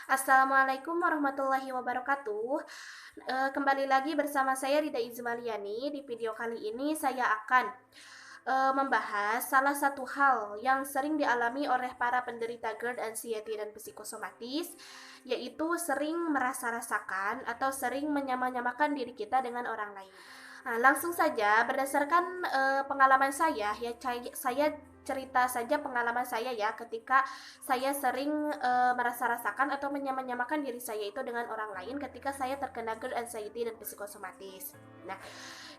Assalamualaikum warahmatullahi wabarakatuh. Kembali lagi bersama saya Rida Izmaliani. Di video kali ini saya akan membahas salah satu hal yang sering dialami oleh para penderita GERD, anxiety, dan psikosomatis, yaitu sering merasa rasakan atau sering menyamakan diri kita dengan orang lain. Nah, langsung saja berdasarkan pengalaman saya ya, saya cerita saja pengalaman saya ya, ketika saya sering merasa rasakan atau menyamakan diri saya itu dengan orang lain ketika saya terkena GERD, anxiety, dan psikosomatis. Nah,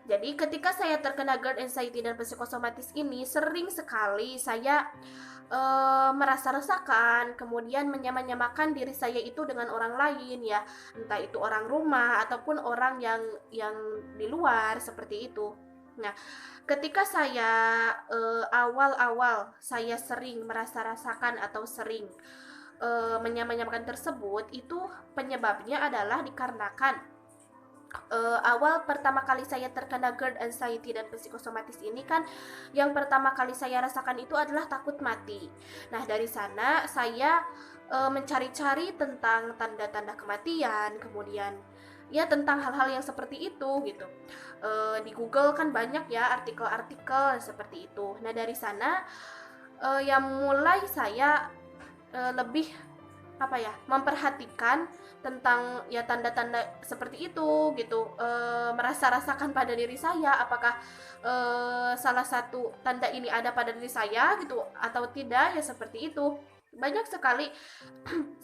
jadi ketika saya terkena GERD, anxiety, dan psikosomatis ini sering sekali saya merasa rasakan, kemudian menyamakan diri saya itu dengan orang lain ya, entah itu orang rumah ataupun orang yang di luar seperti itu. Nah, ketika saya awal-awal saya sering merasa rasakan atau sering menyamakan tersebut, itu penyebabnya adalah dikarenakan awal pertama kali saya terkena GERD, anxiety, dan psikosomatis ini kan, yang pertama kali saya rasakan itu adalah takut mati. Nah, dari sana saya mencari-cari tentang tanda-tanda kematian, kemudian ya tentang hal-hal yang seperti itu gitu. Di Google kan banyak ya artikel-artikel seperti itu. Nah, dari sana yang mulai saya lebih memperhatikan tentang ya tanda-tanda seperti itu gitu, merasa rasakan pada diri saya apakah salah satu tanda ini ada pada diri saya gitu atau tidak, ya seperti itu. Banyak sekali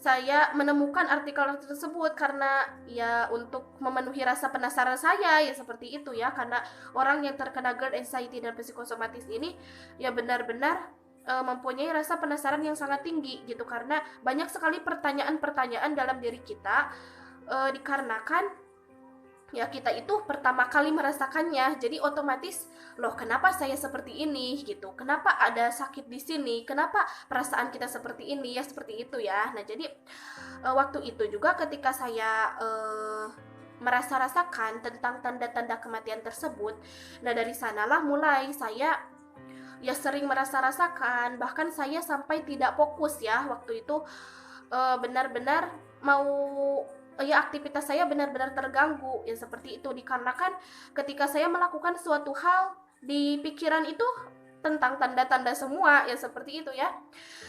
saya menemukan artikel tersebut karena ya untuk memenuhi rasa penasaran saya, ya seperti itu ya, karena orang yang terkena GERD, anxiety, dan psikosomatis ini ya benar-benar mempunyai rasa penasaran yang sangat tinggi gitu, karena banyak sekali pertanyaan-pertanyaan dalam diri kita, dikarenakan ya kita itu pertama kali merasakannya, jadi otomatis loh kenapa saya seperti ini gitu, kenapa ada sakit di sini, kenapa perasaan kita seperti ini, ya seperti itu ya. Nah, jadi waktu itu juga ketika saya merasa rasakan tentang tanda-tanda kematian tersebut, nah dari sanalah mulai saya ya sering merasa rasakan, bahkan saya sampai tidak fokus ya waktu itu, benar-benar mau ya aktivitas saya benar-benar terganggu ya seperti itu, dikarenakan ketika saya melakukan suatu hal di pikiran itu tentang tanda-tanda semua ya seperti itu ya.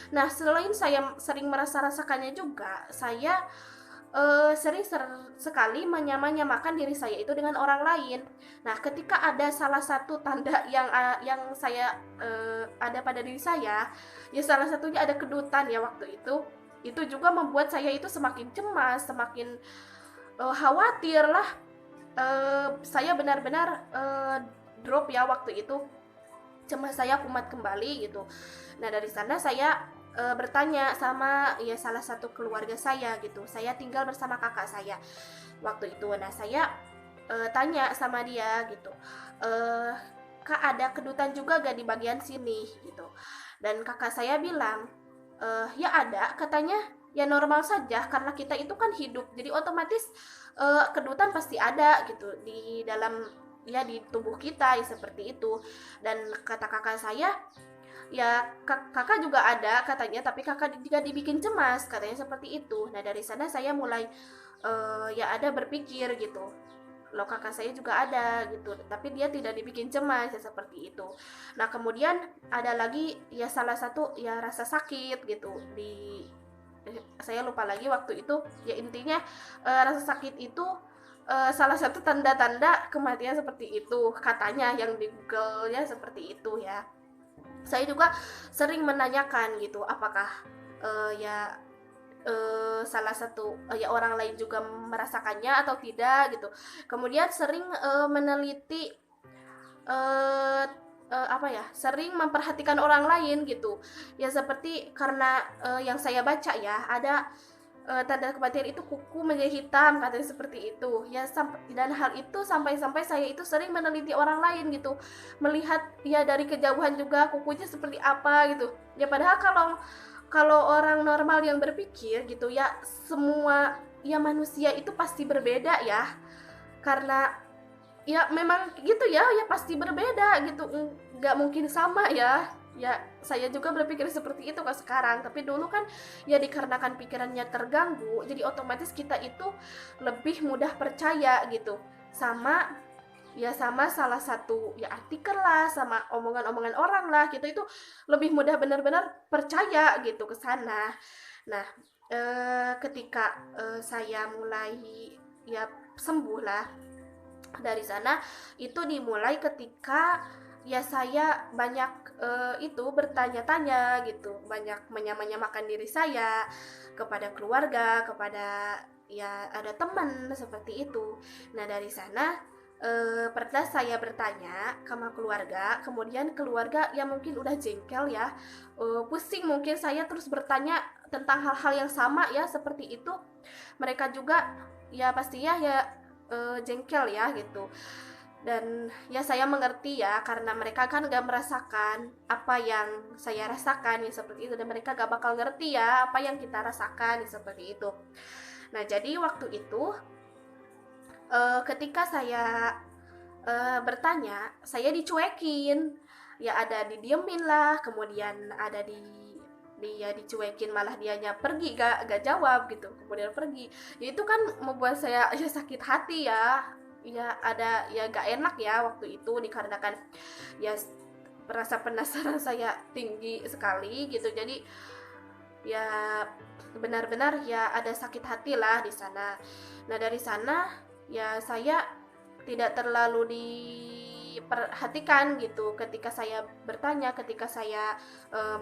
Nah, selain saya sering merasa rasakannya juga, saya sering sekali menyamakan diri saya itu dengan orang lain. Nah, ketika ada salah satu tanda yang saya ada pada diri saya, ya salah satunya ada kedutan ya waktu itu. Itu juga membuat saya itu semakin cemas, semakin khawatir lah. Saya benar-benar drop ya waktu itu. Cemas saya kumat kembali gitu. Nah, dari sana saya bertanya sama ya salah satu keluarga saya gitu. Saya tinggal bersama kakak saya waktu itu. Nah, saya tanya sama dia gitu, eh Kak, ada kedutan juga gak di bagian sini gitu. Dan kakak saya bilang, ya ada, katanya ya normal saja karena kita itu kan hidup, jadi otomatis kedutan pasti ada gitu di dalam ya di tubuh kita ya seperti itu. Dan kata kakak saya, ya kakak juga ada katanya, tapi kakak juga dibikin cemas katanya seperti itu. Nah, dari sana saya mulai ya ada berpikir gitu, loh kakak saya juga ada gitu, tapi dia tidak dibikin cemas ya seperti itu. Nah, kemudian ada lagi ya salah satu ya rasa sakit gitu di saya lupa lagi waktu itu, ya intinya rasa sakit itu salah satu tanda-tanda kematian seperti itu katanya, yang di Google ya seperti itu ya. Saya juga sering menanyakan gitu, apakah ya salah satu ya orang lain juga merasakannya atau tidak gitu. Kemudian sering meneliti, eh, sering memperhatikan orang lain gitu. Ya seperti karena yang saya baca ya, ada tanda kematian itu kuku menjadi hitam katanya seperti itu ya, dan hal itu sampai-sampai saya itu sering meneliti orang lain gitu, melihat ya dari kejauhan juga kukunya seperti apa gitu ya, padahal kalau kalau orang normal yang berpikir gitu ya, semua ya manusia itu pasti berbeda ya, karena ya memang gitu ya, ya pasti berbeda gitu, nggak mungkin sama ya. Ya, saya juga berpikir seperti itu kan sekarang, tapi dulu kan ya dikarenakan pikirannya terganggu, jadi otomatis kita itu lebih mudah percaya gitu sama sama salah satu ya artikel lah, sama omongan-omongan orang lah gitu, itu lebih mudah benar-benar percaya gitu ke sana. Nah, ketika saya mulai ya sembuh lah dari sana, itu dimulai ketika ya saya banyak itu bertanya-tanya gitu, banyak menyamakan diri saya kepada keluarga, kepada ya ada teman seperti itu. Nah dari sana pernah saya bertanya sama keluarga, kemudian keluarga yang mungkin udah jengkel ya, pusing mungkin saya terus bertanya tentang hal-hal yang sama ya seperti itu, mereka juga ya pastinya ya jengkel ya gitu. Dan ya saya mengerti ya, karena mereka kan gak merasakan apa yang saya rasakan ya seperti itu, dan mereka gak bakal ngerti ya apa yang kita rasakan ya seperti itu. Nah jadi waktu itu ketika saya bertanya, saya dicuekin, ya ada didiemin lah, kemudian ada dia dicuekin, malah dianya pergi, gak jawab gitu, kemudian pergi. Ya itu kan membuat saya ya sakit hati ya, ya ada ya gak enak ya waktu itu, dikarenakan ya rasa penasaran saya tinggi sekali gitu, jadi ya benar-benar ya ada sakit hati lah di sana. Nah dari sana ya saya tidak terlalu diperhatikan gitu ketika saya bertanya, ketika saya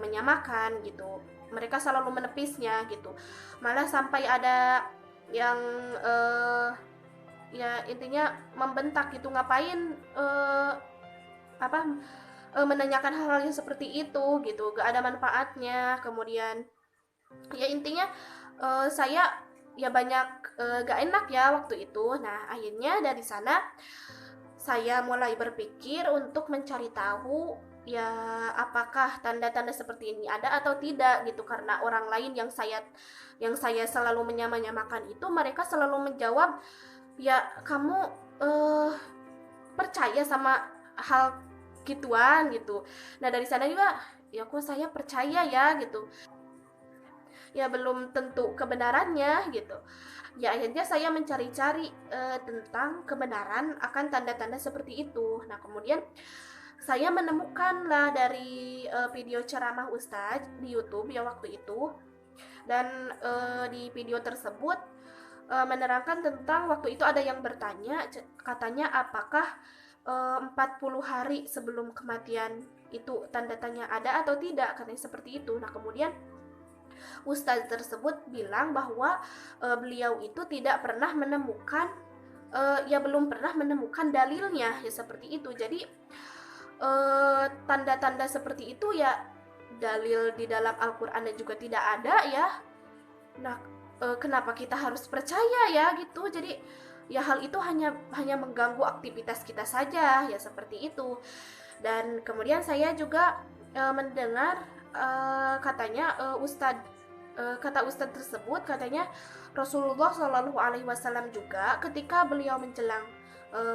menyamakan gitu, mereka selalu menepisnya gitu, malah sampai ada yang ya intinya membentak gitu, ngapain apa menanyakan hal-hal yang seperti itu gitu, gak ada manfaatnya. Kemudian ya intinya saya ya banyak gak enak ya waktu itu. Nah akhirnya dari sana saya mulai berpikir untuk mencari tahu ya apakah tanda-tanda seperti ini ada atau tidak gitu, karena orang lain yang saya selalu menyamakan itu, mereka selalu menjawab ya kamu percaya sama hal gituan gitu. Nah dari sana juga ya kok saya percaya ya gitu, ya belum tentu kebenarannya gitu. Ya akhirnya saya mencari-cari tentang kebenaran akan tanda-tanda seperti itu. Nah kemudian saya menemukanlah dari video ceramah Ustadz di YouTube ya waktu itu, dan di video tersebut menerangkan tentang, waktu itu ada yang bertanya, katanya apakah 40 hari sebelum kematian itu tanda tanya ada atau tidak, katanya seperti itu. Nah kemudian Ustadz tersebut bilang bahwa beliau itu tidak pernah menemukan ya belum pernah menemukan dalilnya ya seperti itu. Jadi tanda-tanda seperti itu ya dalil di dalam Al-Qur'an juga tidak ada ya. Nah kenapa kita harus percaya ya gitu. Jadi ya hal itu hanya mengganggu aktivitas kita saja ya seperti itu. Dan kemudian saya juga mendengar katanya kata Ustadz tersebut, katanya Rasulullah Shallallahu Alaihi Wasallam juga ketika beliau menjelang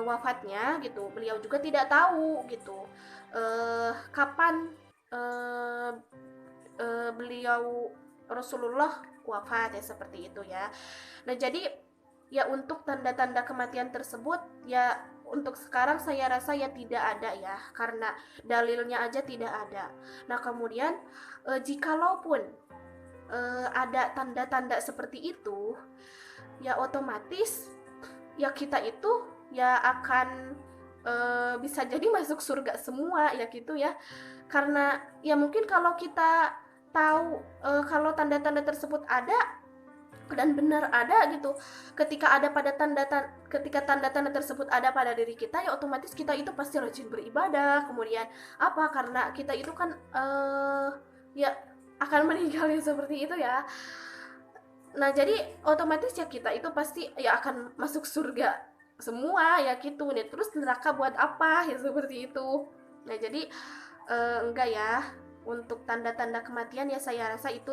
wafatnya gitu, beliau juga tidak tahu gitu kapan uh, beliau Rasulullah wafat ya seperti itu ya. Nah jadi ya untuk tanda-tanda kematian tersebut ya untuk sekarang saya rasa ya tidak ada ya, karena dalilnya aja tidak ada. Nah kemudian jikalaupun ada tanda-tanda seperti itu ya otomatis ya kita itu ya akan bisa jadi masuk surga semua ya gitu ya. Karena ya mungkin kalau kita tahu kalau tanda-tanda tersebut ada dan benar ada gitu, ketika tanda-tanda tersebut ada pada diri kita ya otomatis kita itu pasti rajin beribadah. Kemudian apa, karena kita itu kan ya akan meninggal ya seperti itu ya. Nah jadi otomatis ya kita itu pasti ya akan masuk surga semua ya gitu nih. Terus neraka buat apa ya seperti itu. Nah jadi enggak ya, untuk tanda-tanda kematian ya saya rasa itu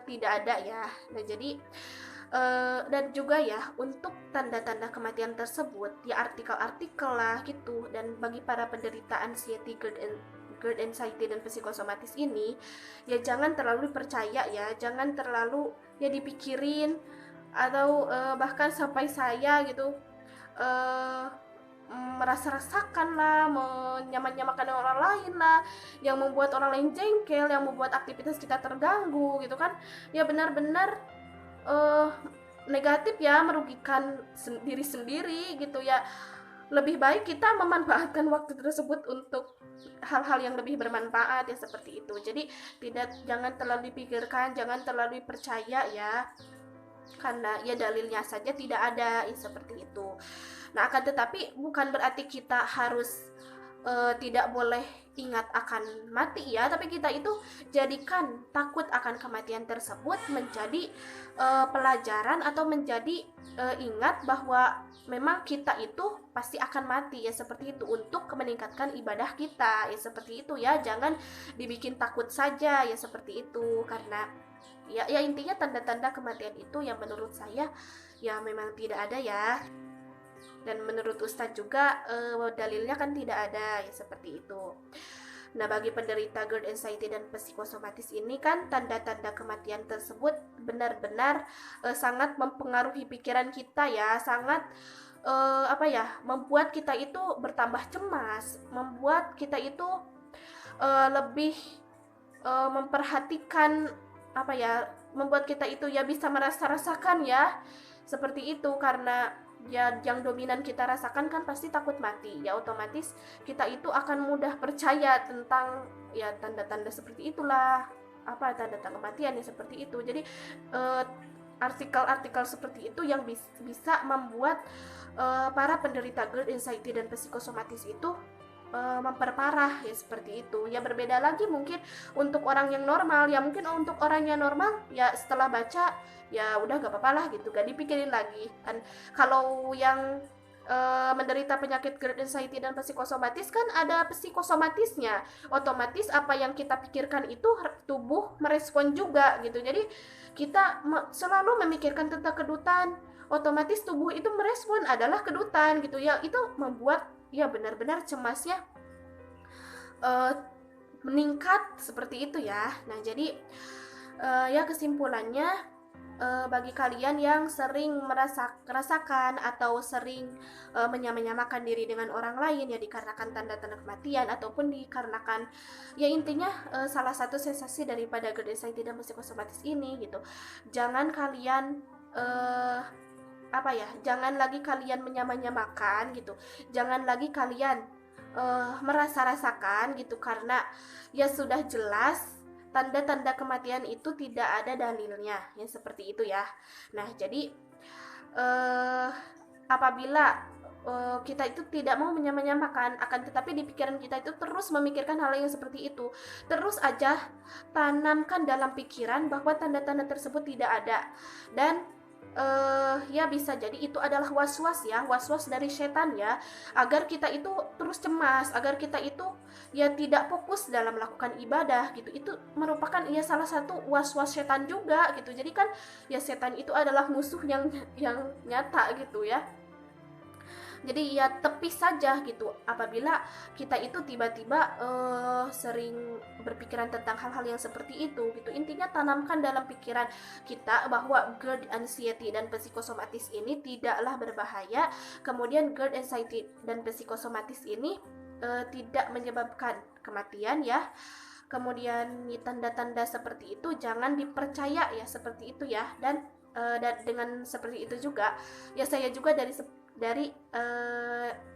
tidak ada ya. Nah jadi dan juga ya untuk tanda-tanda kematian tersebut ya artikel-artikel lah gitu, dan bagi para penderita anxiety GERD anxiety dan psikosomatis ini, ya jangan terlalu percaya ya, jangan terlalu ya dipikirin, atau bahkan sampai saya gitu merasa rasakan lah, menyaman-nyamakan dengan orang lain lah, yang membuat orang lain jengkel, yang membuat aktivitas kita terganggu gitu kan, ya benar-benar uh, negatif ya, merugikan diri sendiri gitu ya. Lebih baik kita memanfaatkan waktu tersebut untuk hal-hal yang lebih bermanfaat ya, seperti itu. Jadi jangan terlalu dipikirkan, jangan terlalu percaya ya, karena ya dalilnya saja tidak ada ya, seperti itu. Nah, akan tetapi bukan berarti kita harus tidak boleh ingat akan mati ya, tapi kita itu jadikan takut akan kematian tersebut menjadi pelajaran, atau menjadi ingat bahwa memang kita itu pasti akan mati ya, seperti itu, untuk meningkatkan ibadah kita ya, seperti itu ya. Jangan dibikin takut saja ya, seperti itu. Karena ya intinya tanda-tanda kematian itu yang menurut saya ya memang tidak ada ya, dan menurut Ustadz juga dalilnya kan tidak ada ya, seperti itu. Nah, bagi penderita GERD anxiety dan psikosomatis ini kan tanda-tanda kematian tersebut benar-benar sangat mempengaruhi pikiran kita ya, sangat apa ya, membuat kita itu bertambah cemas, membuat kita itu lebih memperhatikan, apa ya, membuat kita itu ya bisa rasakan ya, seperti itu. Karena ya yang dominan kita rasakan kan pasti takut mati ya, otomatis kita itu akan mudah percaya tentang ya tanda-tanda seperti itulah, apa tanda-tanda kematian ya, seperti itu. Jadi artikel-artikel seperti itu yang bisa membuat para penderita GERD anxiety dan psikosomatis itu memperparah ya, seperti itu ya. Berbeda lagi mungkin untuk orang yang normal ya, mungkin untuk orang yang normal ya setelah baca ya udah gak apa-apa lah gitu, gak dipikirin lagi kan. Kalau yang menderita penyakit GERD anxiety dan psikosomatis kan ada psikosomatisnya, otomatis apa yang kita pikirkan itu tubuh merespon juga gitu. Jadi kita selalu memikirkan tentang kedutan, otomatis tubuh itu merespon adalah kedutan gitu ya. Itu membuat ya benar-benar cemasnya meningkat, seperti itu ya. Nah, jadi ya kesimpulannya, bagi kalian yang sering merasakan atau sering menyamakan diri dengan orang lain ya, dikarenakan tanda-tanda kematian ataupun dikarenakan ya intinya salah satu sensasi daripada GERD anxiety dan psikosomatis ini gitu, jangan kalian apa ya, jangan lagi kalian menyamakan gitu, jangan lagi kalian merasa-rasakan gitu, karena ya sudah jelas tanda-tanda kematian itu tidak ada dalilnya ya, seperti itu ya. Nah, jadi apabila kita itu tidak mau menyamakan, akan tetapi di pikiran kita itu terus memikirkan hal yang seperti itu, terus aja tanamkan dalam pikiran bahwa tanda-tanda tersebut tidak ada. Dan ya bisa jadi itu adalah was-was ya, was-was dari setan ya, agar kita itu terus cemas, agar kita itu ya tidak fokus dalam melakukan ibadah gitu. Itu merupakan ya salah satu was-was setan juga gitu. Jadi kan ya setan itu adalah musuh yang nyata gitu ya. Jadi ya tepis saja gitu apabila kita itu tiba-tiba sering berpikiran tentang hal-hal yang seperti itu gitu. Intinya tanamkan dalam pikiran kita bahwa GERD anxiety dan psikosomatis ini tidaklah berbahaya. Kemudian GERD anxiety dan psikosomatis ini tidak menyebabkan kematian ya. Kemudian tanda-tanda seperti itu jangan dipercaya ya, seperti itu ya. Dan dengan seperti itu juga ya saya juga dari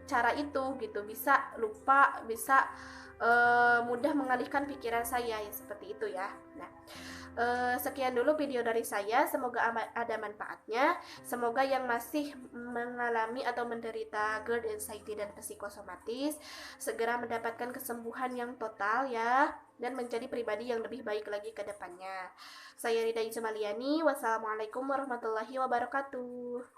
cara itu gitu bisa lupa, bisa mudah mengalihkan pikiran saya ya, seperti itu ya. Nah, sekian dulu video dari saya, semoga ada manfaatnya. Semoga yang masih mengalami atau menderita GERD anxiety dan psikosomatis segera mendapatkan kesembuhan yang total ya, dan menjadi pribadi yang lebih baik lagi ke depannya. Saya Rida Ijmaliani, wassalamualaikum warahmatullahi wabarakatuh.